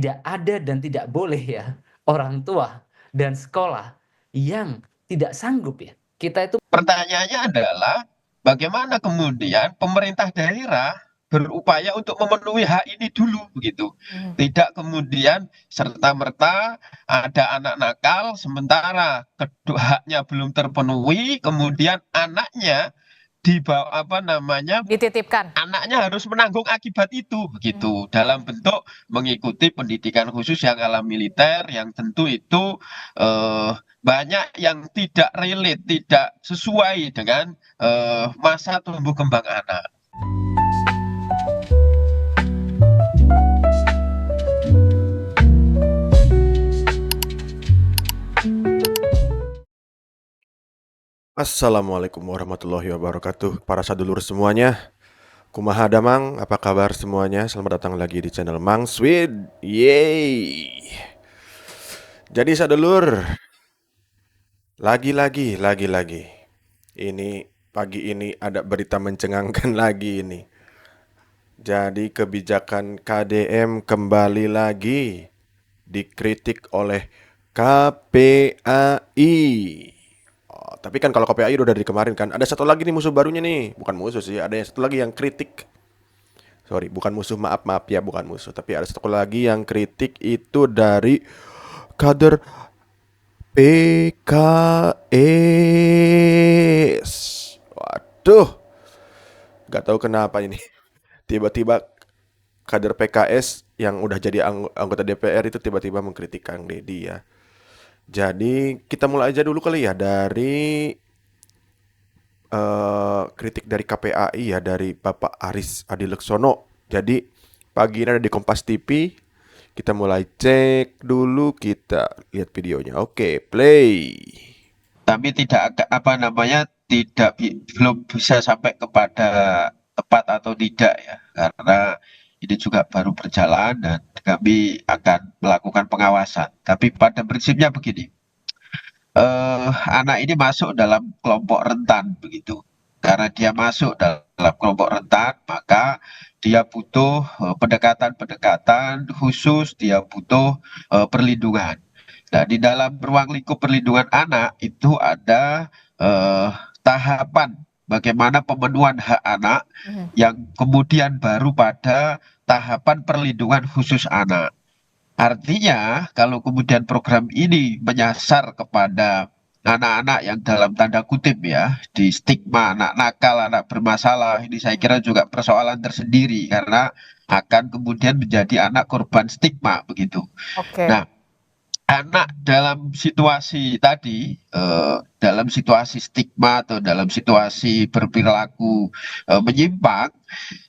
tidak ada dan tidak boleh ya orang tua dan sekolah yang tidak sanggup ya. Kita itu Pertanyaannya adalah bagaimana kemudian pemerintah daerah berupaya untuk memenuhi hak ini dulu begitu. Mhm. Tidak kemudian serta-merta ada anak nakal sementara haknya belum terpenuhi, kemudian anaknya dibawa Dititipkan. anaknya harus menanggung akibat itu begitu dalam bentuk mengikuti pendidikan khusus yang ala militer yang tentu itu eh, banyak yang tidak relate, tidak sesuai dengan masa tumbuh kembang anak. Assalamualaikum warahmatullahi wabarakatuh. Para sadulur semuanya, kumaha damang, apa kabar semuanya? Selamat datang lagi di channel Mang Sweet. Yeay. Jadi sadulur, lagi-lagi ini pagi ini ada berita mencengangkan lagi ini. Jadi kebijakan KDM kembali lagi dikritik oleh KPAI. Tapi kan kalau KPAI udah dari kemarin kan. Ada satu lagi nih musuh barunya nih. Bukan musuh sih, ada yang satu lagi yang kritik. Sorry, bukan musuh, maaf ya, bukan musuh. Tapi ada satu lagi yang kritik itu dari kader PKS. Waduh, gak tahu kenapa ini. Tiba-tiba kader PKS yang udah jadi anggota DPR itu tiba-tiba mengkritik Kang Deddy ya. Jadi kita mulai aja dulu kali ya dari kritik dari KPAI ya, dari Bapak Aris Adileksono. Jadi pagi ini ada di Kompas TV. Kita mulai cek dulu, kita lihat videonya. Oke, play. Tapi belum bisa sampai kepada tepat atau tidak ya, karena ini juga baru berjalan dan kami akan melakukan pengawasan. Tapi pada prinsipnya begini, anak ini masuk dalam kelompok rentan begitu. Karena dia masuk dalam kelompok rentan, maka dia butuh pendekatan-pendekatan khusus, dia butuh perlindungan. Nah, di dalam ruang lingkup perlindungan anak itu ada tahapan bagaimana pemenuhan hak anak yang kemudian baru pada tahapan perlindungan khusus anak. Artinya, kalau kemudian program ini menyasar kepada anak-anak yang dalam tanda kutip ya, di stigma anak nakal, anak bermasalah, ini saya kira juga persoalan tersendiri karena akan kemudian menjadi anak korban stigma begitu. Oke. Nah, anak dalam situasi tadi, dalam situasi stigma atau dalam situasi berperilaku menyimpang,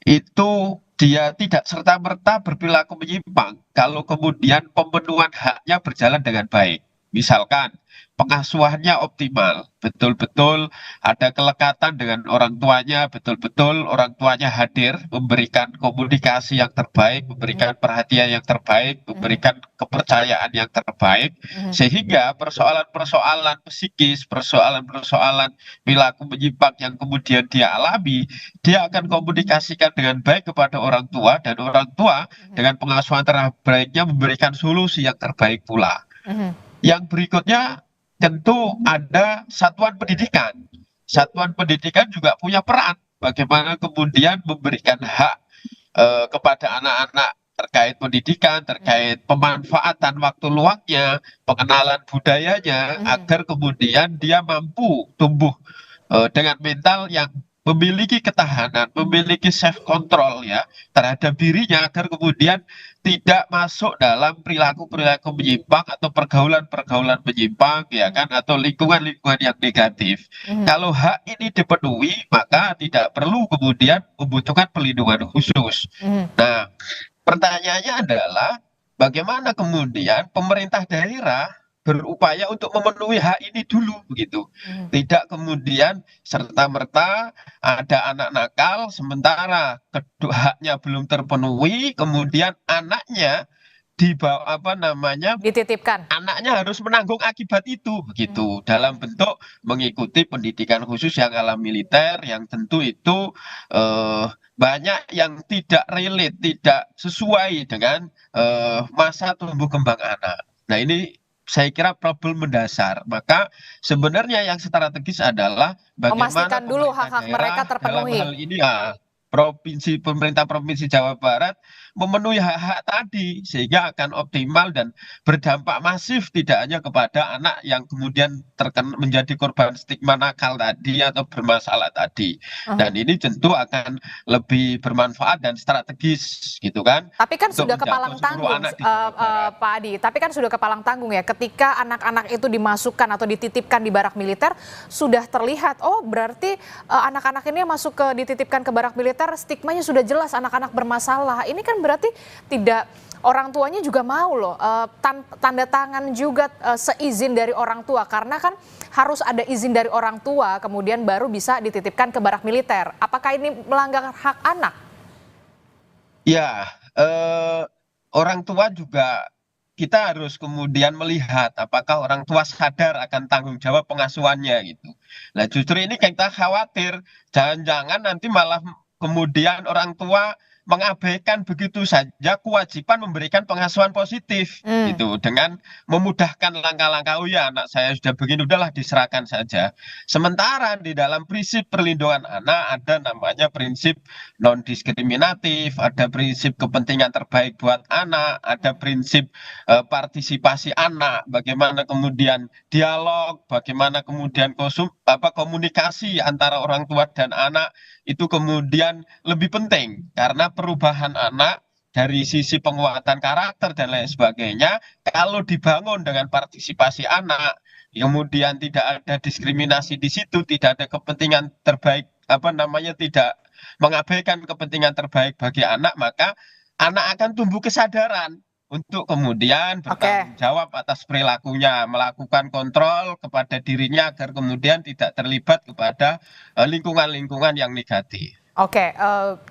itu dia tidak serta-merta berperilaku menyimpang kalau kemudian pemenuhan haknya berjalan dengan baik. Misalkan pengasuhannya optimal, betul-betul ada kelekatan dengan orang tuanya, betul-betul orang tuanya hadir, memberikan komunikasi yang terbaik, memberikan perhatian yang terbaik, memberikan kepercayaan yang terbaik, sehingga persoalan-persoalan psikis, persoalan-persoalan perilaku menyimpang yang kemudian dia alami, dia akan komunikasikan dengan baik kepada orang tua, dan orang tua dengan pengasuhan terbaiknya memberikan solusi yang terbaik pula. Yang berikutnya tentu ada satuan pendidikan. Satuan pendidikan juga punya peran bagaimana kemudian memberikan hak kepada anak-anak terkait pendidikan, terkait pemanfaatan waktu luangnya, pengenalan budayanya, agar kemudian dia mampu tumbuh dengan mental yang memiliki ketahanan, memiliki self control ya terhadap dirinya, agar kemudian tidak masuk dalam perilaku-perilaku menyimpang atau pergaulan-pergaulan menyimpang ya kan, atau lingkungan-lingkungan yang negatif. Kalau hak ini dipenuhi, maka tidak perlu kemudian membutuhkan perlindungan khusus. Nah, pertanyaannya adalah bagaimana kemudian pemerintah daerah berupaya untuk memenuhi hak ini dulu begitu. Tidak kemudian serta-merta ada anak nakal sementara haknya belum terpenuhi, kemudian anaknya Dititipkan. anaknya harus menanggung akibat itu begitu dalam bentuk mengikuti pendidikan khusus yang ala militer yang tentu itu banyak yang tidak relate, tidak sesuai dengan masa tumbuh kembang anak. Nah, ini saya kira problem mendasar. Maka sebenarnya yang strategis adalah bagaimana Memastikan dulu pemerintah hak-hak mereka daerah dalam terpenuhi. hal ini pemerintah provinsi Jawa Barat memenuhi hak-hak tadi sehingga akan optimal dan berdampak masif tidak hanya kepada anak yang kemudian menjadi korban stigma nakal tadi atau bermasalah tadi. Dan ini tentu akan lebih bermanfaat dan strategis gitu kan. Tapi kan untuk sudah menjangkau kepalang seluruh tanggung, anak di Jawa Barat. Pak Adi. Tapi kan sudah kepalang tanggung ya. Ketika anak-anak itu dimasukkan atau dititipkan di barak militer, sudah terlihat. Oh, berarti anak-anak ini masuk dititipkan ke barak militer, stigmanya sudah jelas anak-anak bermasalah. Ini kan berarti tidak, orang tuanya juga mau loh tanda tangan juga seizin dari orang tua, karena kan harus ada izin dari orang tua kemudian baru bisa dititipkan ke barak militer. Apakah ini melanggar hak anak? Ya, orang tua juga kita harus kemudian melihat apakah orang tua sadar akan tanggung jawab pengasuhannya gitu. Nah, justru ini kita khawatir jangan-jangan nanti malah kemudian orang tua mengabaikan begitu saja kewajiban memberikan pengasuhan positif gitu dengan memudahkan langkah-langkah, oh ya anak saya sudah begini udahlah diserahkan saja. Sementara di dalam prinsip perlindungan anak ada namanya prinsip non diskriminatif, ada prinsip kepentingan terbaik buat anak, ada prinsip partisipasi anak, bagaimana kemudian dialog, bagaimana kemudian komunikasi antara orang tua dan anak itu kemudian lebih penting karena perubahan anak dari sisi penguatan karakter dan lain sebagainya kalau dibangun dengan partisipasi anak, kemudian tidak ada diskriminasi di situ, tidak ada kepentingan terbaik tidak mengabaikan kepentingan terbaik bagi anak, maka anak akan tumbuh kesadaran untuk kemudian bertanggung jawab atas perilakunya, melakukan kontrol kepada dirinya agar kemudian tidak terlibat kepada lingkungan-lingkungan yang negatif.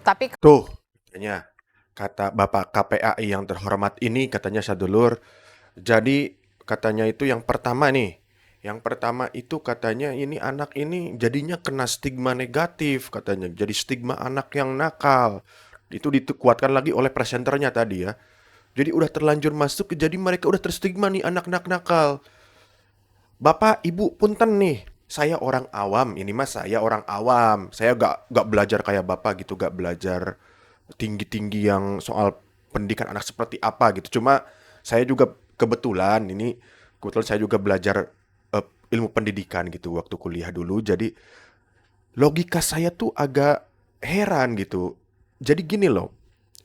Tapi Tuh, katanya kata Bapak KPAI yang terhormat ini, katanya Sadulur. Jadi katanya itu yang pertama nih. Yang pertama itu katanya ini anak ini jadinya kena stigma negatif katanya. Jadi stigma anak yang nakal. Itu dikuatkan lagi oleh presenternya tadi ya. Jadi udah terlanjur masuk, jadi mereka udah terstigma nih anak-anak nakal. Bapak, Ibu, punten nih. Saya orang awam, ini mas saya orang awam. Saya gak belajar kayak Bapak gitu, gak belajar tinggi-tinggi yang soal pendidikan anak seperti apa gitu. Cuma saya juga kebetulan saya juga belajar ilmu pendidikan gitu waktu kuliah dulu. Jadi logika saya tuh agak heran gitu. Jadi gini loh,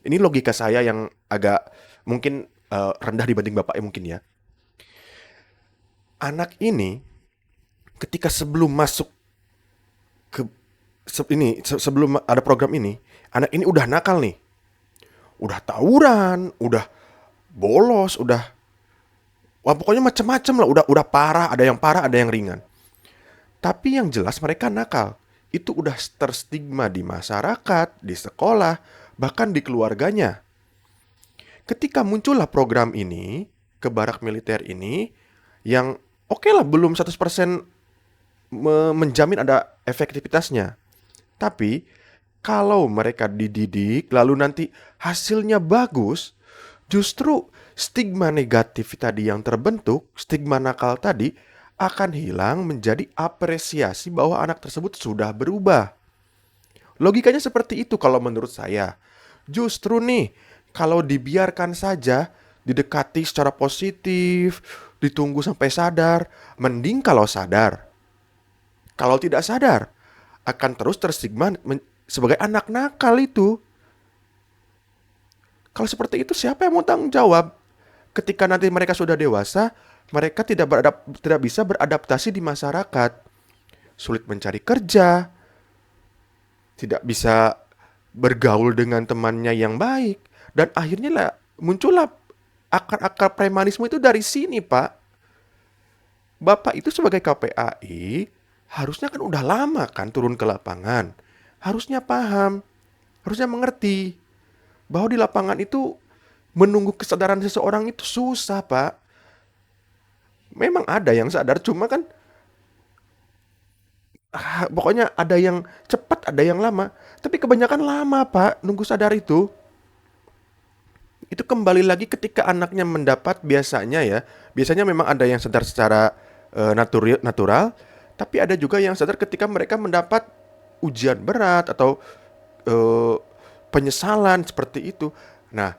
ini logika saya yang agak mungkin rendah dibanding Bapaknya mungkin ya. Anak ini ketika sebelum masuk ke sebelum ada program ini, anak ini udah nakal nih. Udah tawuran, udah bolos, pokoknya macem-macem lah, udah parah, ada yang ringan. Tapi yang jelas mereka nakal. Itu udah terstigma di masyarakat, di sekolah, bahkan di keluarganya. Ketika muncullah program ini, ke barak militer ini, yang oke lah belum 100% menjamin ada efektivitasnya. Tapi kalau mereka dididik lalu nanti hasilnya bagus, justru stigma negatif tadi yang terbentuk, stigma nakal tadi akan hilang menjadi apresiasi bahwa anak tersebut sudah berubah. Logikanya seperti itu kalau menurut saya. Justru nih, kalau dibiarkan saja, didekati secara positif, ditunggu sampai sadar, mending kalau sadar. Kalau tidak sadar, akan terus terstigma sebagai anak nakal itu. Kalau seperti itu, siapa yang mau tanggung jawab? Ketika nanti mereka sudah dewasa, mereka tidak bisa beradaptasi di masyarakat. Sulit mencari kerja, tidak bisa bergaul dengan temannya yang baik. Dan akhirnya muncullah akar-akar premanisme itu dari sini, Pak. Bapak itu sebagai KPAI harusnya kan udah lama kan turun ke lapangan. Harusnya paham, harusnya mengerti bahwa di lapangan itu menunggu kesadaran seseorang itu susah, Pak. Memang ada yang sadar, cuma kan pokoknya ada yang cepat, ada yang lama. Tapi kebanyakan lama, Pak, nunggu sadar itu. Itu kembali lagi ketika anaknya mendapat biasanya ya. Biasanya memang ada yang sadar secara natural, tapi ada juga yang sadar ketika mereka mendapat ujian berat atau eh, penyesalan seperti itu. Nah,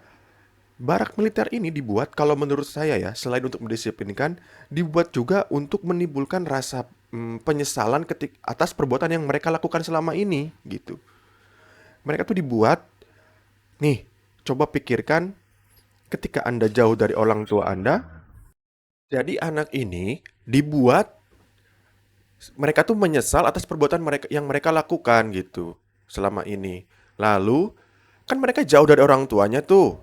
barak militer ini dibuat kalau menurut saya ya, selain untuk mendisiplinkan, dibuat juga untuk menimbulkan rasa penyesalan atas perbuatan yang mereka lakukan selama ini gitu. Mereka tuh dibuat, nih, coba pikirkan ketika Anda jauh dari orang tua Anda, jadi anak ini dibuat mereka tuh menyesal atas perbuatan mereka yang mereka lakukan gitu selama ini. Lalu kan mereka jauh dari orang tuanya tuh.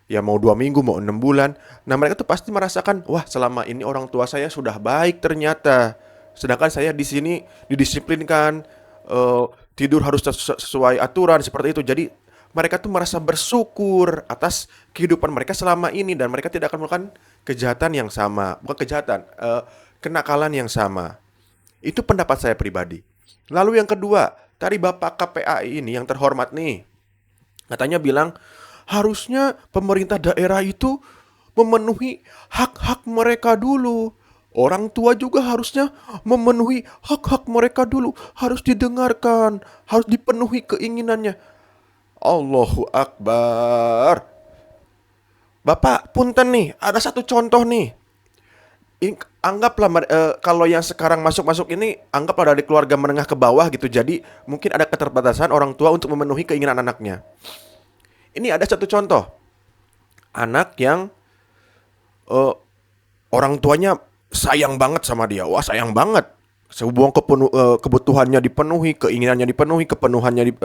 Ya mau 2 minggu, mau 6 bulan. Nah mereka tuh pasti merasakan, wah selama ini orang tua saya sudah baik ternyata. Sedangkan saya di sini didisiplinkan, tidur harus sesuai aturan seperti itu. Jadi mereka tuh merasa bersyukur atas kehidupan mereka selama ini dan mereka tidak akan melakukan kejahatan yang sama, bukan kejahatan, kenakalan yang sama. Itu pendapat saya pribadi. Lalu yang kedua, tadi Bapak KPAI ini yang terhormat nih, katanya bilang harusnya pemerintah daerah itu memenuhi hak-hak mereka dulu. Orang tua juga harusnya memenuhi hak-hak mereka dulu. Harus didengarkan, harus dipenuhi keinginannya. Allahu Akbar. Bapak, punten nih, ada satu contoh nih. Anggaplah kalau yang sekarang masuk-masuk ini, anggaplah dari keluarga menengah ke bawah gitu. Jadi mungkin ada keterbatasan orang tua untuk memenuhi keinginan anaknya. Ini ada satu contoh. Anak yang orang tuanya sayang banget sama dia. Wah, sayang banget. Sebuah kebutuhannya dipenuhi, keinginannya dipenuhi, kepenuhannya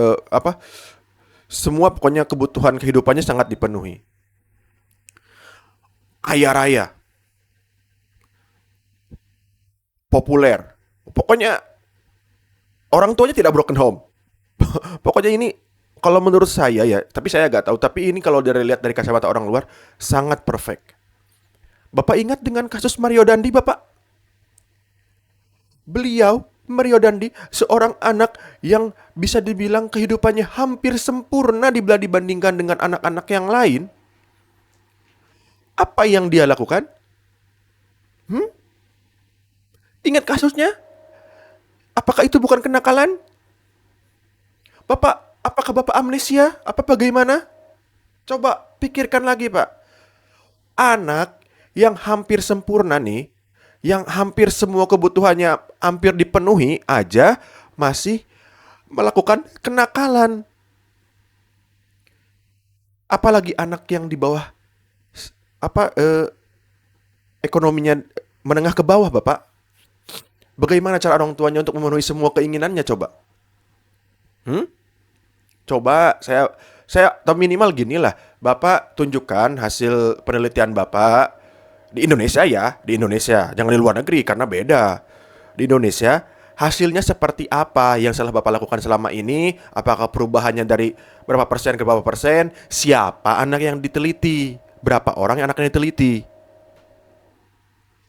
semua pokoknya kebutuhan kehidupannya sangat dipenuhi. Kaya raya. Populer. Pokoknya orang tuanya tidak broken home. Pokoknya ini kalau menurut saya ya, tapi saya nggak tahu. Tapi ini kalau lihat dari kacamata orang luar, sangat perfect. Bapak ingat dengan kasus Mario Dandi, Bapak? Beliau, Mario Dandi, seorang anak yang bisa dibilang kehidupannya hampir sempurna dibandingkan dengan anak-anak yang lain. Apa yang dia lakukan? Ingat kasusnya? Apakah itu bukan kenakalan? Bapak, apakah Bapak amnesia? Apa bagaimana? Coba pikirkan lagi, Pak. Anak yang hampir sempurna nih, yang hampir semua kebutuhannya hampir dipenuhi aja masih melakukan kenakalan. Apalagi anak yang di bawah ekonominya menengah ke bawah, Bapak. Bagaimana cara orang tuanya untuk memenuhi semua keinginannya coba? Coba saya atau minimal gini lah, Bapak tunjukkan hasil penelitian Bapak di Indonesia ya, di Indonesia, jangan di luar negeri karena beda. Di Indonesia, hasilnya seperti apa yang telah Bapak lakukan selama ini? Apakah perubahannya dari berapa persen ke berapa persen? Siapa anak yang diteliti? Berapa orang yang anaknya diteliti?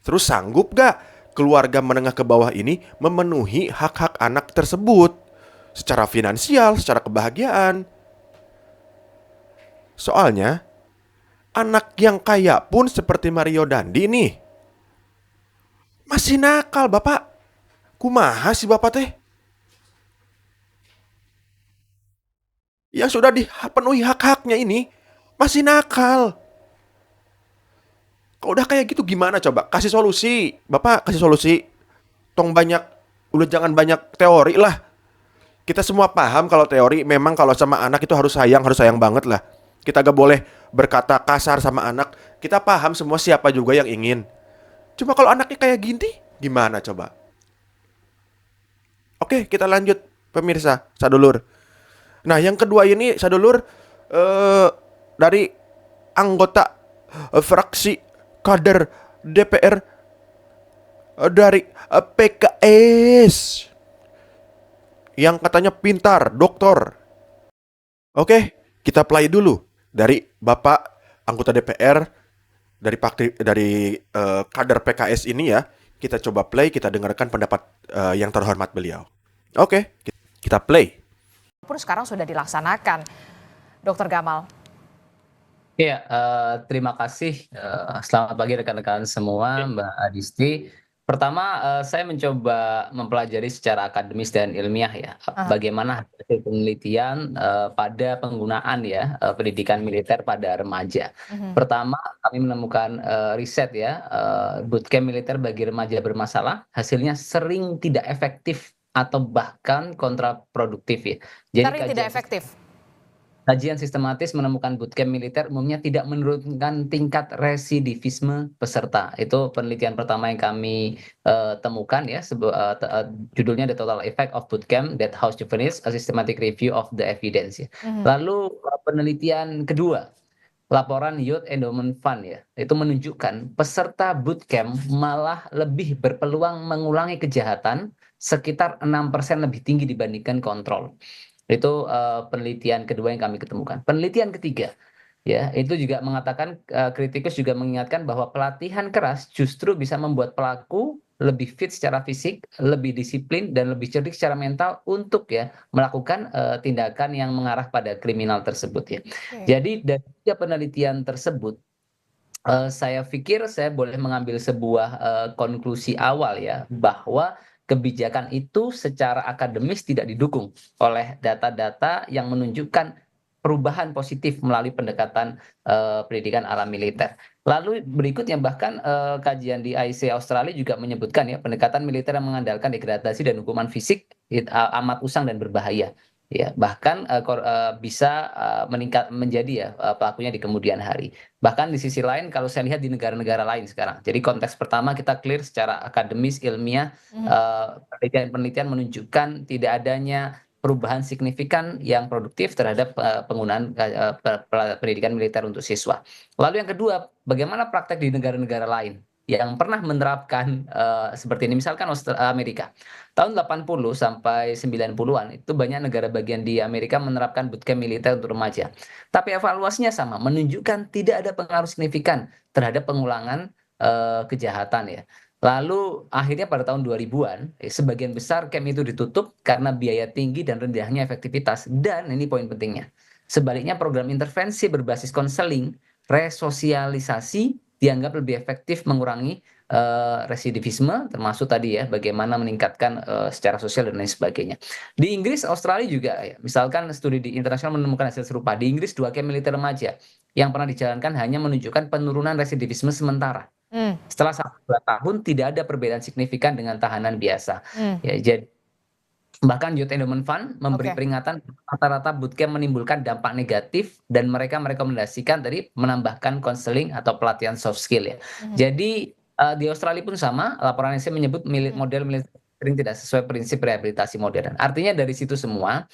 Terus sanggup gak keluarga menengah ke bawah ini memenuhi hak-hak anak tersebut? Secara finansial, secara kebahagiaan. Soalnya anak yang kaya pun seperti Mario Dandi nih masih nakal, Bapak. Kumaha sih Bapak teh? Yang sudah dipenuhi hak-haknya ini masih nakal. Kalau udah kayak gitu gimana coba? Kasih solusi. Bapak kasih solusi. Udah jangan banyak teori lah. Kita semua paham kalau teori memang kalau sama anak itu harus sayang banget lah. Kita gak boleh berkata kasar sama anak. Kita paham semua siapa juga yang ingin. Cuma kalau anaknya kayak gini, gimana coba? Oke, kita lanjut pemirsa, sadulur. Nah, yang kedua ini sadulur dari anggota fraksi kader DPR dari PKS yang katanya pintar, doktor. Oke, kita play dulu dari Bapak anggota DPR dari kader PKS ini ya. Kita coba play, kita dengarkan pendapat yang terhormat beliau. Oke, kita play. Pun sekarang sudah dilaksanakan, Dr. Gamal. Iya, terima kasih. Selamat pagi rekan-rekan semua, Mbak Adisti. Pertama, saya mencoba mempelajari secara akademis dan ilmiah ya, bagaimana hasil penelitian pada penggunaan ya pendidikan militer pada remaja. Pertama, kami menemukan riset ya, bootcamp militer bagi remaja bermasalah, hasilnya sering tidak efektif atau bahkan kontraproduktif ya. Jadi Sering tidak efektif. kajian sistematis menemukan bootcamp militer umumnya tidak menurunkan tingkat residivisme peserta. Itu penelitian pertama yang kami temukan ya, judulnya The Total Effect of Bootcamp That House Juveniles, A Systematic Review of the Evidence ya. Lalu penelitian kedua, laporan Youth Endowment Fund ya, itu menunjukkan peserta bootcamp malah lebih berpeluang mengulangi kejahatan sekitar 6% lebih tinggi dibandingkan kontrol. Itu penelitian kedua yang kami ketemukan. Penelitian ketiga, ya, itu juga mengatakan, kritikus juga mengingatkan bahwa pelatihan keras justru bisa membuat pelaku lebih fit secara fisik, lebih disiplin, dan lebih cerdik secara mental untuk ya melakukan tindakan yang mengarah pada kriminal tersebut ya. Jadi dari tiga penelitian tersebut, saya pikir saya boleh mengambil sebuah konklusi awal ya, bahwa kebijakan itu secara akademis tidak didukung oleh data-data yang menunjukkan perubahan positif melalui pendekatan pendidikan ala militer. Lalu berikutnya bahkan kajian di IC Australia juga menyebutkan ya, pendekatan militer yang mengandalkan degradasi dan hukuman fisik amat usang dan berbahaya. Ya, bahkan bisa meningkat menjadi ya pelakunya di kemudian hari. Bahkan di sisi lain kalau saya lihat di negara-negara lain sekarang. Jadi konteks pertama kita clear secara akademis ilmiah, penelitian-penelitian menunjukkan tidak adanya perubahan signifikan yang produktif terhadap penggunaan pendidikan militer untuk siswa. Lalu yang kedua, bagaimana praktek di negara-negara lain yang pernah menerapkan seperti ini, misalkan Amerika. Tahun 80 sampai 90-an itu banyak negara bagian di Amerika menerapkan bootcamp militer untuk remaja. Tapi evaluasinya sama, menunjukkan tidak ada pengaruh signifikan terhadap pengulangan kejahatan ya. Lalu akhirnya pada tahun 2000-an, sebagian besar camp itu ditutup karena biaya tinggi dan rendahnya efektivitas. Dan ini poin pentingnya. Sebaliknya program intervensi berbasis konseling, resosialisasi dianggap lebih efektif mengurangi residivisme, termasuk tadi ya bagaimana meningkatkan secara sosial dan lain sebagainya. Di Inggris, Australia juga ya, misalkan studi di internasional menemukan hasil serupa. Di Inggris 2 camp militer remaja yang pernah dijalankan hanya menunjukkan penurunan residivisme sementara. Setelah 1-2 tahun tidak ada perbedaan signifikan dengan tahanan biasa. Ya, jadi bahkan Youth Endowment Fund memberi peringatan rata-rata bootcamp menimbulkan dampak negatif dan mereka merekomendasikan tadi menambahkan konseling atau pelatihan soft skill ya. Jadi di Australia pun sama, laporan IC menyebut model militer tidak sesuai prinsip rehabilitasi modern. Artinya dari situ semua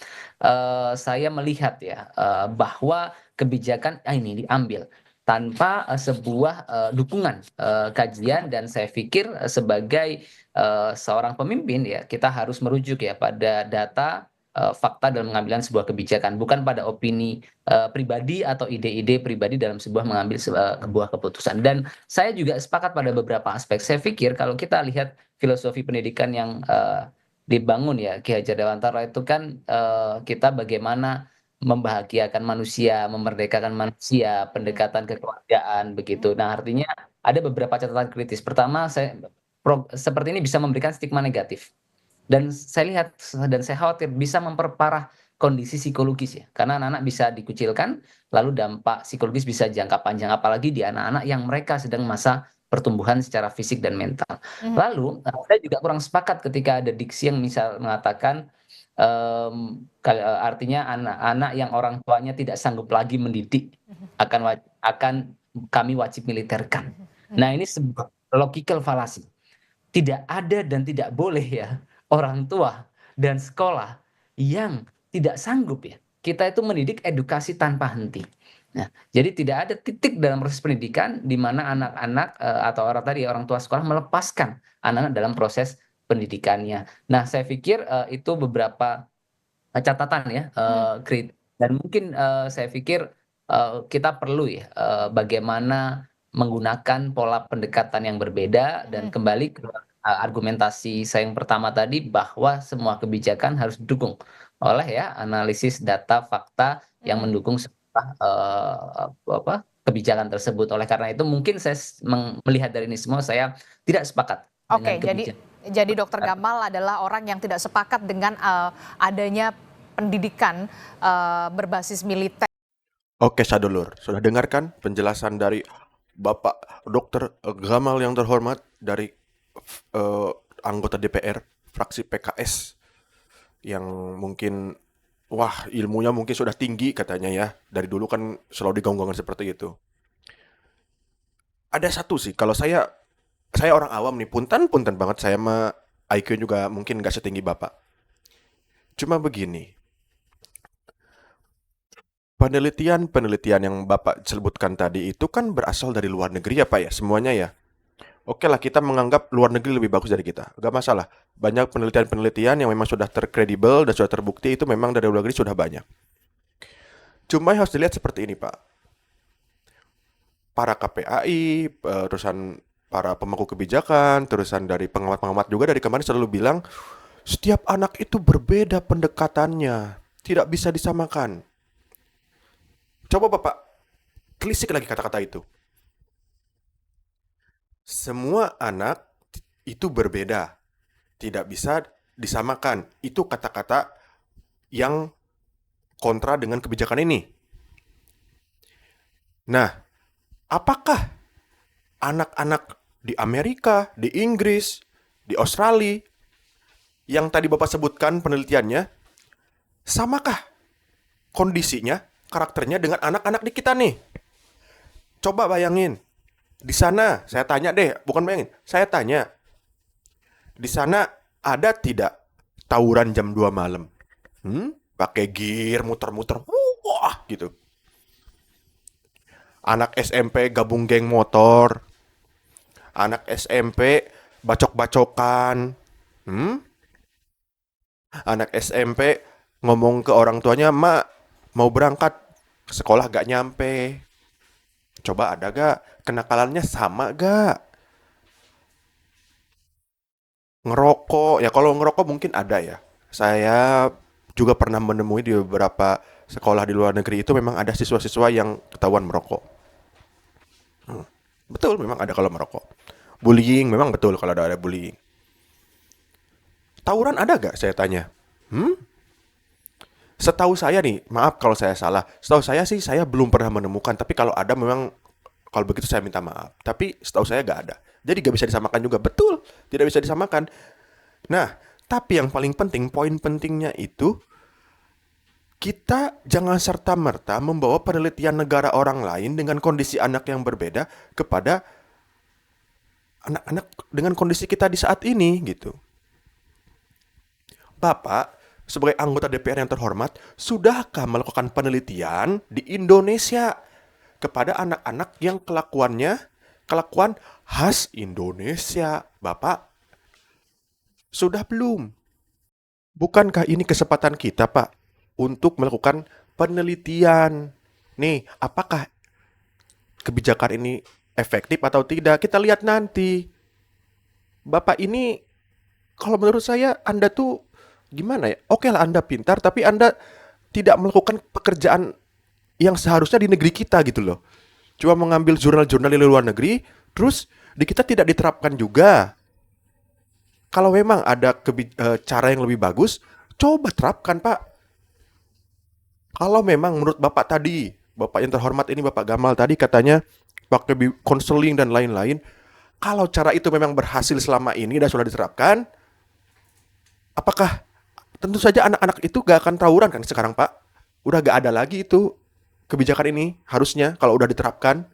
saya melihat ya bahwa kebijakan ini diambil tanpa sebuah dukungan kajian, dan saya pikir sebagai seorang pemimpin ya kita harus merujuk ya pada data, fakta dalam pengambilan sebuah kebijakan, bukan pada opini pribadi atau ide-ide pribadi dalam sebuah mengambil sebuah keputusan. Dan saya juga sepakat pada beberapa aspek. Saya pikir kalau kita lihat filosofi pendidikan yang dibangun ya Ki Hajar Dewantara itu kan kita bagaimana membahagiakan manusia, memerdekakan manusia, pendekatan kekeluargaan begitu. Nah, artinya ada beberapa catatan kritis. Pertama, seperti ini bisa memberikan stigma negatif. Dan saya lihat dan saya khawatir bisa memperparah kondisi psikologis ya. Karena anak-anak bisa dikucilkan, lalu dampak psikologis bisa jangka panjang, apalagi di anak-anak yang mereka sedang masa pertumbuhan secara fisik dan mental. Lalu, saya juga kurang sepakat ketika ada diksi yang misal mengatakan artinya anak-anak yang orang tuanya tidak sanggup lagi mendidik akan kami wajib militerkan. Nah, ini sebuah logical fallacy. Tidak ada dan tidak boleh ya orang tua dan sekolah yang tidak sanggup ya. Kita itu mendidik edukasi tanpa henti. Nah, jadi tidak ada titik dalam proses pendidikan di mana anak-anak atau orang tua sekolah melepaskan anak-anak dalam proses pendidikannya. Nah, saya pikir itu beberapa catatan ya, dan mungkin saya pikir kita perlu ya, bagaimana menggunakan pola pendekatan yang berbeda dan kembali ke argumentasi saya yang pertama tadi bahwa semua kebijakan harus didukung oleh ya analisis data fakta yang mendukung sebuah, kebijakan tersebut. Oleh karena itu mungkin saya melihat dari ini semua saya tidak sepakat dengan Oke, jadi Dokter Gamal adalah orang yang tidak sepakat dengan adanya pendidikan berbasis militer. Oke, Sadulur, sudah dengarkan penjelasan dari Bapak Dokter Gamal yang terhormat dari anggota DPR fraksi PKS yang mungkin ilmunya mungkin sudah tinggi katanya ya. Dari dulu kan selalu digonggongkan seperti itu. Ada satu sih, kalau saya orang awam nih, punten banget saya mah IQ juga mungkin nggak setinggi Bapak. Cuma begini, penelitian yang Bapak sebutkan tadi itu kan berasal dari luar negeri ya Pak ya, semuanya ya. Oke lah, kita menganggap luar negeri lebih bagus dari kita, gak masalah. Banyak penelitian-penelitian yang memang sudah terkredibel dan sudah terbukti itu memang dari luar negeri sudah banyak. Cuma harus dilihat seperti ini Pak. Para KPAI, terusan para pemangku kebijakan, terusan dari pengamat-pengamat juga dari kemarin selalu bilang, setiap anak itu berbeda pendekatannya, tidak bisa disamakan. Coba Bapak telisik lagi kata-kata itu. Semua anak itu berbeda, tidak bisa disamakan. Itu kata-kata yang kontra dengan kebijakan ini. Nah, apakah anak-anak di Amerika, di Inggris, di Australia, yang tadi Bapak sebutkan penelitiannya, samakah kondisinya, karakternya dengan anak-anak di kita nih? Coba bayangin. Di sana, saya tanya deh, bukan bayangin, saya tanya. Di sana ada tidak tawuran jam 2 malam? Pakai gear, muter-muter, wah gitu. Anak SMP gabung geng motor. Anak SMP bacok-bacokan. Anak SMP ngomong ke orang tuanya, "Mak, mau berangkat ke sekolah gak nyampe." Coba ada gak? Kenakalannya sama gak? Ngerokok, ya kalau ngerokok mungkin ada ya. Saya juga pernah menemui di beberapa sekolah di luar negeri itu memang ada siswa-siswa yang ketahuan merokok. Betul, memang ada kalau merokok. Bullying, memang betul kalau ada bullying. Tawuran ada gak? Saya tanya. Setahu saya nih, maaf kalau saya salah. Setahu saya sih saya belum pernah menemukan. Tapi kalau ada memang, kalau begitu saya minta maaf. Tapi setahu saya gak ada. Jadi gak bisa disamakan juga. Betul, tidak bisa disamakan. Nah, tapi yang paling penting, poin pentingnya itu, kita jangan serta-merta membawa penelitian negara orang lain dengan kondisi anak yang berbeda kepada anak-anak dengan kondisi kita di saat ini gitu. Bapak sebagai anggota DPR yang terhormat, sudahkah melakukan penelitian di Indonesia kepada anak-anak yang kelakuan khas Indonesia? Bapak, sudah belum? Bukankah ini kesempatan kita, Pak, untuk melakukan penelitian? Nih, apakah kebijakan ini efektif atau tidak? Kita lihat nanti. Bapak ini, kalau menurut saya, Anda tuh gimana ya? Oke lah Anda pintar, tapi Anda tidak melakukan pekerjaan yang seharusnya di negeri kita gitu loh. Cuma mengambil jurnal-jurnal dari luar negeri, terus di kita tidak diterapkan juga. Kalau memang ada cara yang lebih bagus, coba terapkan Pak. Kalau memang menurut Bapak tadi, Bapak yang terhormat ini, Bapak Gamal tadi katanya pakai konseling dan lain-lain. Kalau cara itu memang berhasil selama ini dan sudah diterapkan, apakah tentu saja anak-anak itu gak akan tawuran kan sekarang Pak? Udah gak ada lagi itu kebijakan ini harusnya kalau udah diterapkan.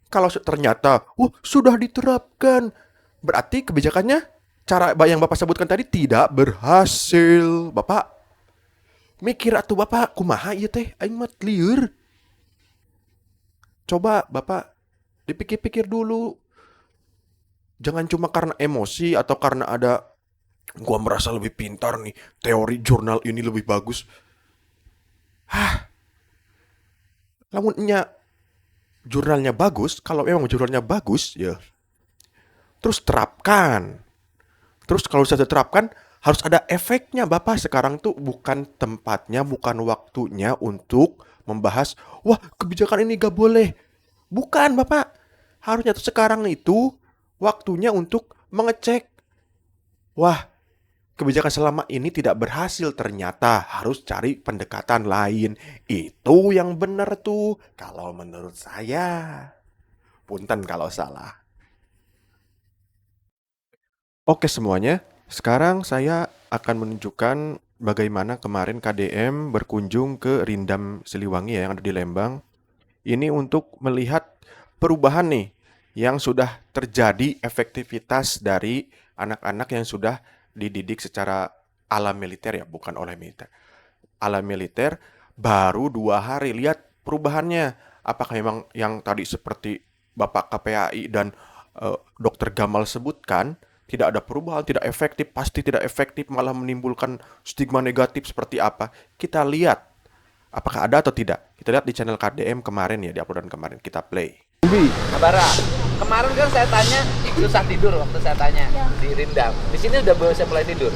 Kalau ternyata sudah diterapkan, berarti kebijakannya cara yang Bapak sebutkan tadi tidak berhasil. Bapak mikir atuh Bapak, kumaha ieu teh aing mah lieur. Coba Bapak dipikir-pikir dulu. Jangan cuma karena emosi atau karena ada gua merasa lebih pintar nih, teori jurnal ini lebih bagus. Lamunnya jurnalnya bagus, kalau memang jurnalnya bagus ya, terus terapkan. Terus kalau sudah diterapkan harus ada efeknya, Bapak. Sekarang tuh bukan tempatnya, bukan waktunya untuk membahas, wah kebijakan ini gak boleh. Bukan, Bapak. Harusnya tuh sekarang itu waktunya untuk mengecek, wah kebijakan selama ini tidak berhasil, ternyata harus cari pendekatan lain. Itu yang benar tuh kalau menurut saya. Punten kalau salah. Oke semuanya, sekarang saya akan menunjukkan bagaimana kemarin KDM berkunjung ke Rindam Siliwangi ya, yang ada di Lembang. Ini untuk melihat perubahan nih yang sudah terjadi, efektivitas dari anak-anak yang sudah dididik secara ala militer ya, bukan oleh militer. Ala militer baru 2 hari, lihat perubahannya. Apakah memang yang tadi seperti Bapak KPAI dan Dr. Gamal sebutkan, tidak ada perubahan, tidak efektif, pasti tidak efektif, malah menimbulkan stigma negatif seperti apa? Kita lihat apakah ada atau tidak. Kita lihat di channel KDM kemarin ya, di uploadan kemarin. Kita play. Abara, kemarin kan saya tanya susah tidur waktu saya tanya di Rindam. Di sini udah bisa mulai tidur?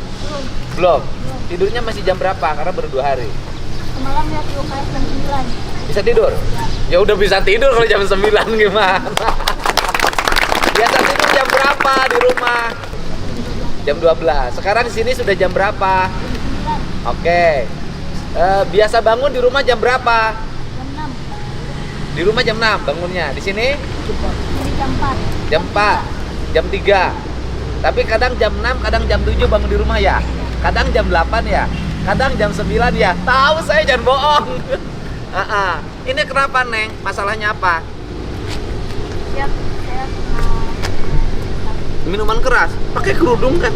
Belum. Tidurnya masih jam berapa? Karena baru 2 hari. Semalam lihat UKS jam 9. Bisa tidur? Ya udah bisa tidur kalau jam 9 gimana? Biasa tidur jam berapa di rumah? Jam 12. Sekarang di sini sudah jam berapa? Oke. Biasa bangun di rumah jam berapa? Jam 6. Di rumah jam 6 bangunnya. Di sini Dari jam 4. jam 4, jam 3. Tapi kadang jam 6, kadang jam 7 bangun di rumah ya. Kadang jam 8 ya. Kadang jam 9 ya. Tahu saya, jangan bohong. Ini kenapa, Neng? Masalahnya apa? Siap, saya Minuman keras. Pakai kerudung kan?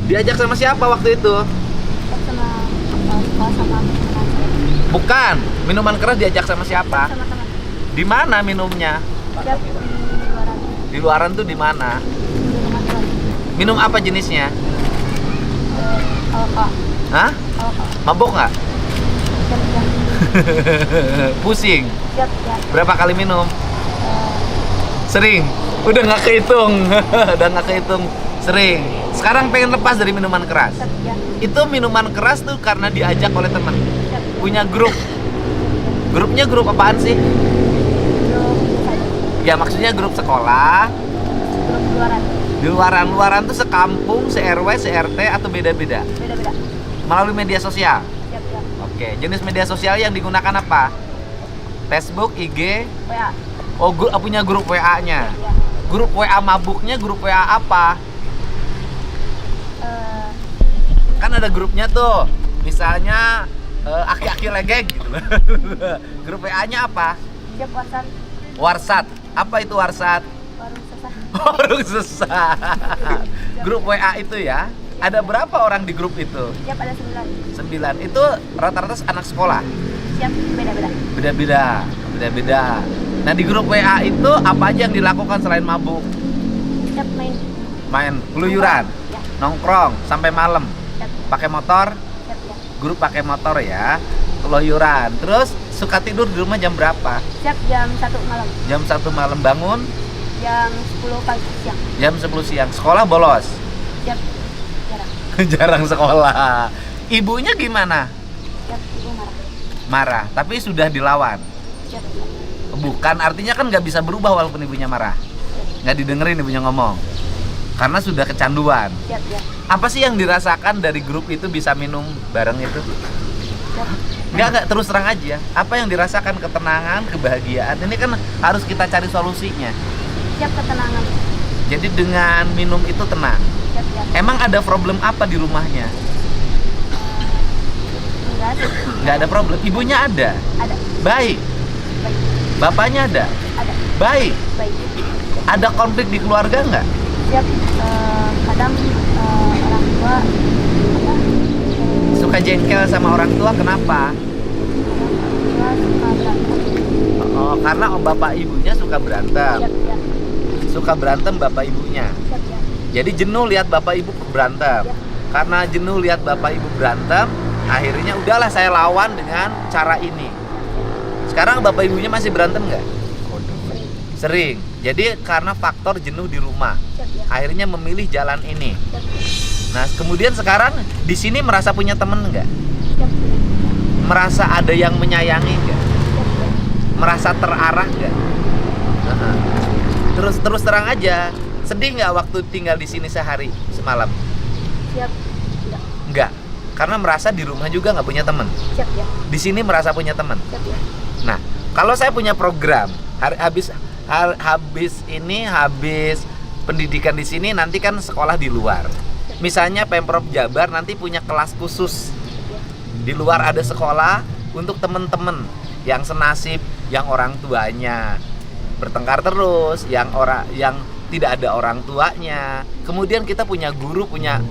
Diajak sama siapa waktu itu? sama teman. Bukan, minuman keras diajak sama siapa? Sama teman. Di mana minumnya? Siap di luaran. Di luaran tuh di mana? Di rumah teman. Minum apa jenisnya? Alka. Hah? Alka. Mabok nggak? Siap. Pusing? Siap. Berapa kali minum? Sering? Udah nggak kehitung. Udah nggak kehitung. Sering. Sekarang pengen lepas dari minuman keras. Siap. Itu minuman keras tuh karena diajak oleh teman. Siap. Punya grup. Grupnya grup apaan sih? Ya maksudnya grup sekolah. Grup luaran. Di luaran tuh sekampung, se-RW, se-RT atau beda-beda? Beda-beda. Melalui media sosial? Siap. Oke, jenis media sosial yang digunakan apa? Facebook, IG? WA. Oh, punya grup WA-nya. Ya. Grup WA mabuknya grup WA apa? Kan ada grupnya tuh. Misalnya aki-aki legeg gitu. Grup WA-nya apa? Siap WhatsApp. Warsat. Apa itu Warsat? Warung sesah. Warung sesat. Grup WA itu ya. Ada berapa orang di grup itu? Siap, ada 9. 9. Itu rata-rata anak sekolah. Siap, beda-beda. Beda-beda. Nah, di grup WA itu apa aja yang dilakukan selain mabuk? Siap, Main keluyuran, Ya. nongkrong sampai malam. Siap. Pakai motor, Siap. grup pakai motor ya. Keluyuran. Terus suka tidur di rumah jam berapa? Siap, jam 1 malam. Jam 1 malam bangun, Jam 10 pagi siang. jam 10 siang. Sekolah bolos. Siap, jarang. Jarang sekolah. Ibunya gimana? Siap, ibu marah. Marah, tapi sudah dilawan. Siap. Bukan, artinya kan nggak bisa berubah walaupun ibunya marah. Nggak didengerin ibunya ngomong. Karena sudah kecanduan. Siap. Apa sih yang dirasakan dari grup itu bisa minum bareng itu? Siap. Nggak, terus terang aja. Apa yang dirasakan, ketenangan, kebahagiaan? Ini kan harus kita cari solusinya. Siap, ketenangan. Jadi dengan minum itu tenang. Siap. Emang ada problem apa di rumahnya? Enggak sih. Nggak ada problem. Ibunya ada? Ada. Baik. Baik. Bapaknya ada? Ada. Baik. Baik. Ada konflik di keluarga nggak? Siap. Kadang orang tua apa? Suka jengkel sama orang tua, kenapa? Orang tua suka berantem. Oh, karena bapak ibunya suka berantem. Siap ya. Suka berantem bapak ibunya. Siap ya. Jadi jenuh lihat bapak ibu berantem. Ya. Karena jenuh lihat bapak ibu berantem, akhirnya udahlah saya lawan dengan cara ini. Sekarang bapak ibunya masih berantem nggak? Sering. Jadi karena faktor jenuh di rumah, Siap ya. akhirnya memilih jalan ini. Siap ya. Nah, kemudian sekarang di sini merasa punya temen nggak? Siap ya. Merasa ada yang menyayangi nggak? Siap ya. Merasa terarah nggak? Nah, terus terang aja, sedih nggak waktu tinggal di sini sehari semalam? Siap. Enggak. Nggak, karena merasa di rumah juga nggak punya teman. Siap ya. Di sini merasa punya teman. Siap ya. Nah, kalau saya punya program habis pendidikan di sini, nanti kan sekolah di luar. Misalnya Pemprov Jabar nanti punya kelas khusus. Di luar ada sekolah untuk teman-teman yang senasib, yang orang tuanya bertengkar terus, yang tidak ada orang tuanya. Kemudian kita punya guru, punya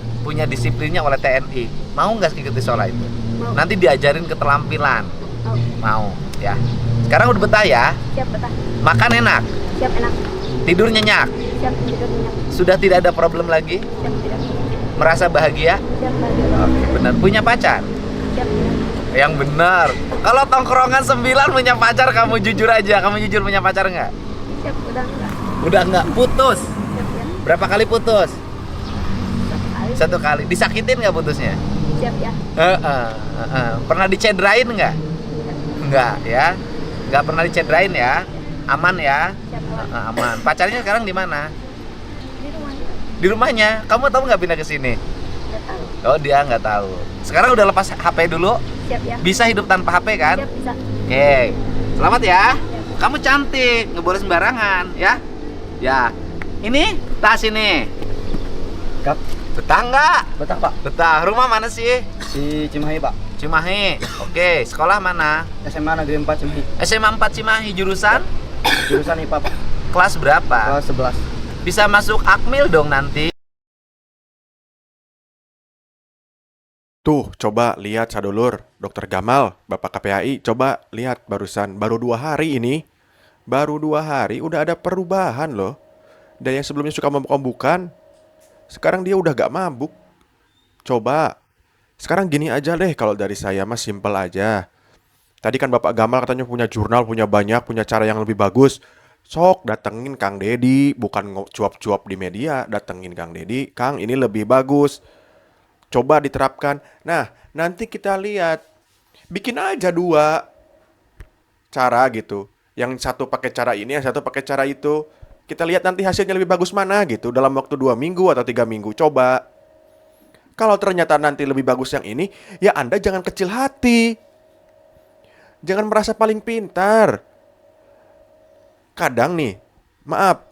disiplinnya oleh TNI. Mau nggak ikuti sekolah itu? Mau. Nanti diajarin keterampilan. Mau. Mau, ya. Sekarang udah betah ya? Siap betah. Makan enak, Siap enak. tidur nyenyak, Siap tidur minyak. sudah tidak ada problem lagi, Siap tidak. merasa bahagia. Siap bahagia banget. Oke, benar. Punya pacar? Siap tidak. Yang benar. Kalau tongkrongan 9 punya pacar, kamu jujur aja. Kamu jujur punya pacar nggak? Siap udah enggak. Udah nggak? Putus? Siap ya. Berapa kali putus? Satu kali. 1 kali. Disakitin nggak putusnya? Siap ya. Pernah dicederain nggak? Nggak ya. Nggak pernah dicederain ya. Aman ya. Siap kawan. Aman. Pacarnya sekarang di mana? Di rumahnya. Di rumahnya. Kamu tahu nggak pindah ke sini? Udah tahu. Oh, dia nggak tahu. Sekarang udah lepas HP dulu. Siap ya. Bisa hidup tanpa HP kan? Siap bisa. Oke. Selamat ya. Siap. Kamu cantik, nggak boleh sembarangan ya. Ya. Ini tas ini. Kap, Betah nggak? betah Pak. Betah. Rumah mana sih? Di Cimahi Pak. Cimahi. Oke. Sekolah mana? SMA Negeri 4 Cimahi. SMA 4 Cimahi. Jurusan? Jurusan IPA Pak. Kelas berapa? Kelas 11. Bisa masuk Akmil dong nanti. Tuh, coba lihat Sadulur, Dokter Gamal, Bapak KPAI, coba lihat baru 2 hari ini. Baru 2 hari udah ada perubahan loh. Dan yang sebelumnya suka mabuk-mabukan, sekarang dia udah gak mabuk. Coba. Sekarang gini aja deh, kalau dari saya mah simpel aja. Tadi kan Bapak Gamal katanya punya jurnal, punya banyak, punya cara yang lebih bagus. Sok datengin Kang Dedi, bukan cuap-cuap di media, datengin Kang Dedi. Kang, ini lebih bagus. Coba diterapkan. Nah, nanti kita lihat. Bikin aja 2 cara gitu. Yang satu pakai cara ini, yang satu pakai cara itu. Kita lihat nanti hasilnya lebih bagus mana gitu. Dalam waktu 2 minggu atau 3 minggu. Coba. Kalau ternyata nanti lebih bagus yang ini, ya Anda jangan kecil hati. Jangan merasa paling pintar. Kadang nih, maaf.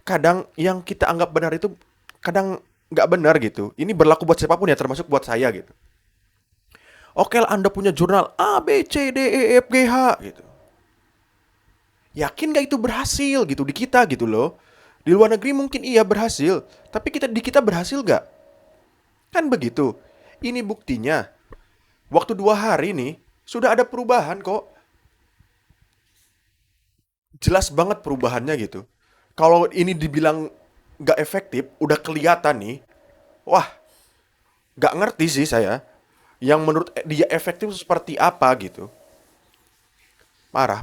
Kadang yang kita anggap benar itu kadang nggak benar gitu. Ini berlaku buat siapapun ya, termasuk buat saya gitu. Oke lah, Anda punya jurnal A, B, C, D, E, F, G, H gitu. Yakin gak itu berhasil gitu di kita gitu loh. Di luar negeri mungkin iya berhasil, tapi di kita berhasil gak? Kan begitu. Ini buktinya. Waktu 2 hari nih, sudah ada perubahan kok. Jelas banget perubahannya gitu. Kalau ini dibilang gak efektif, udah kelihatan nih. Wah, gak ngerti sih saya. Yang menurut dia efektif seperti apa gitu. Parah.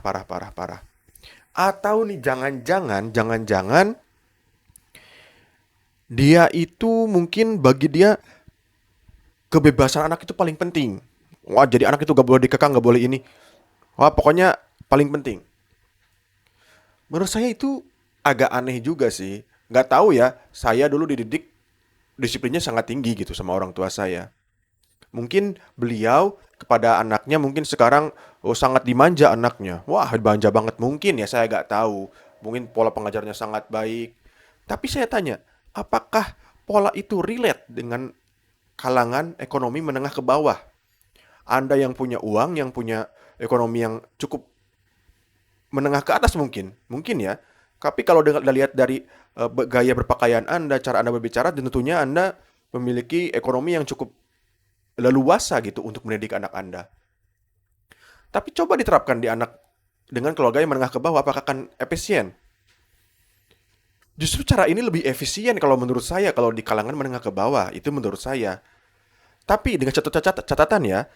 Atau nih jangan-jangan dia itu mungkin bagi dia kebebasan anak itu paling penting. Wah, jadi anak itu gak boleh dikekang, gak boleh ini. Wah, pokoknya paling penting. Menurut saya itu agak aneh juga sih. Gak tahu ya, saya dulu dididik disiplinnya sangat tinggi gitu sama orang tua saya. Mungkin beliau kepada anaknya mungkin sekarang sangat dimanja anaknya. Wah, dimanja banget mungkin ya, saya gak tahu. Mungkin pola pengajarnya sangat baik. Tapi saya tanya, apakah pola itu relate dengan kalangan ekonomi menengah ke bawah? Anda yang punya uang, yang punya ekonomi yang cukup menengah ke atas mungkin ya. Tapi kalau dilihat dari gaya berpakaian Anda, cara Anda berbicara, dan tentunya Anda memiliki ekonomi yang cukup leluasa gitu untuk mendidik anak Anda. Tapi coba diterapkan di dengan keluarga yang menengah ke bawah, apakah akan efisien? Justru cara ini lebih efisien kalau menurut saya, kalau di kalangan menengah ke bawah, itu menurut saya. Tapi dengan catatan ya,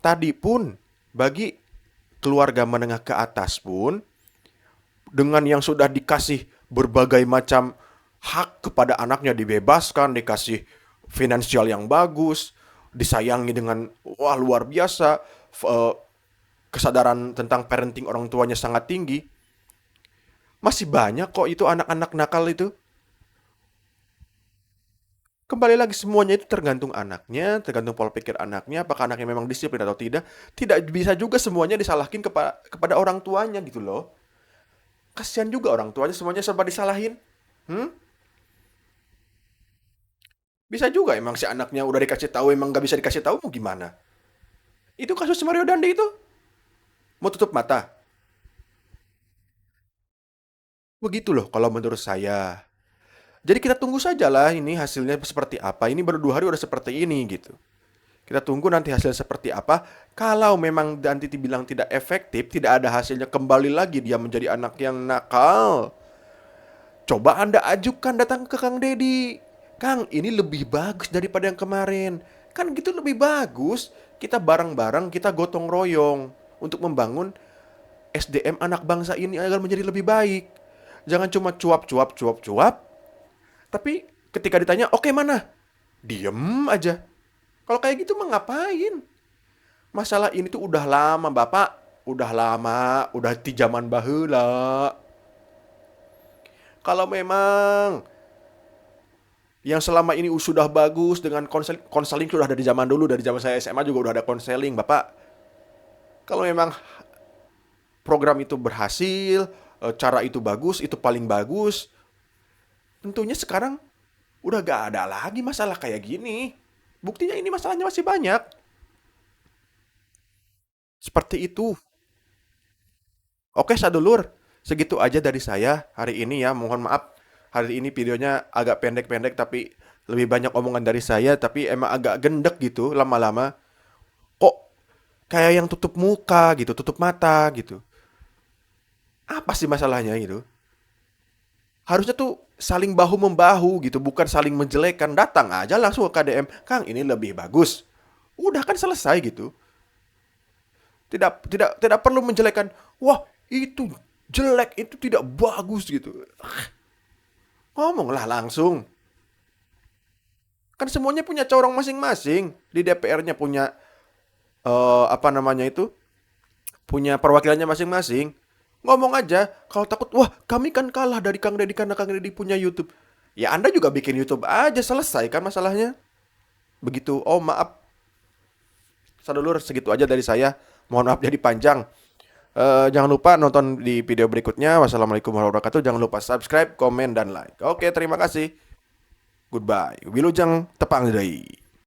tadi pun bagi keluarga menengah ke atas pun, dengan yang sudah dikasih berbagai macam hak kepada anaknya, dibebaskan, dikasih finansial yang bagus, disayangi dengan wah luar biasa, kesadaran tentang parenting orang tuanya sangat tinggi. Masih banyak kok itu anak-anak nakal itu. Kembali lagi, semuanya itu tergantung anaknya, tergantung pola pikir anaknya, apakah anaknya memang disiplin atau tidak. Tidak bisa juga semuanya disalahkan kepada orang tuanya gitu loh. Kasihan juga orang tuanya, semuanya serba disalahin. Bisa juga emang si anaknya udah dikasih tahu emang nggak bisa dikasih tahu, mau gimana? Itu kasus Mario Dandi itu. Mau tutup mata. Begitu loh kalau menurut saya. Jadi kita tunggu sajalah ini hasilnya seperti apa. Ini baru 2 hari udah seperti ini gitu. Kita tunggu nanti hasilnya seperti apa. Kalau memang nanti dibilang tidak efektif, tidak ada hasilnya, kembali lagi dia menjadi anak yang nakal. Coba Anda ajukan datang ke Kang Dedi. Kang, ini lebih bagus daripada yang kemarin. Kan gitu lebih bagus. Kita bareng-bareng, kita gotong royong untuk membangun SDM anak bangsa ini agar menjadi lebih baik. Jangan cuma cuap. Tapi ketika ditanya, oke mana? Diem aja. Kalau kayak gitu mah ngapain? Masalah ini tuh udah lama, Bapak. Udah lama, udah di zaman baheula. Kalau memang yang selama ini sudah bagus dengan konseling sudah ada di zaman dulu, dari zaman saya SMA juga udah ada konseling, Bapak. Kalau memang program itu berhasil, cara itu bagus, itu paling bagus, tentunya sekarang udah gak ada lagi masalah kayak gini. Buktinya ini masalahnya masih banyak. Seperti itu. Oke, sadulur. Segitu aja dari saya hari ini ya. Mohon maaf, hari ini videonya agak pendek-pendek, tapi lebih banyak omongan dari saya. Tapi emang agak gendek gitu lama-lama. Kok kayak yang tutup muka gitu, tutup mata gitu. Apa sih masalahnya gitu? Harusnya tuh saling bahu-membahu gitu, bukan saling menjelekkan. Datang aja langsung ke KDM, Kang ini lebih bagus. Udah kan selesai gitu. Tidak perlu menjelekkan. Wah, itu jelek, itu tidak bagus gitu. Ngomonglah langsung. Kan semuanya punya corong masing-masing. Di DPR-nya punya punya perwakilannya masing-masing. Ngomong aja, kalau takut, wah kami kan kalah dari Kang Dedi karena Kang Dedi punya YouTube. Ya Anda juga bikin YouTube aja, selesai kan masalahnya. Begitu, oh maaf. Sadulur, segitu aja dari saya. Mohon maaf jadi panjang. Jangan lupa nonton di video berikutnya. Wassalamualaikum warahmatullahi wabarakatuh. Jangan lupa subscribe, komen, dan like. Oke, terima kasih. Goodbye. Wilujeng tepang deui.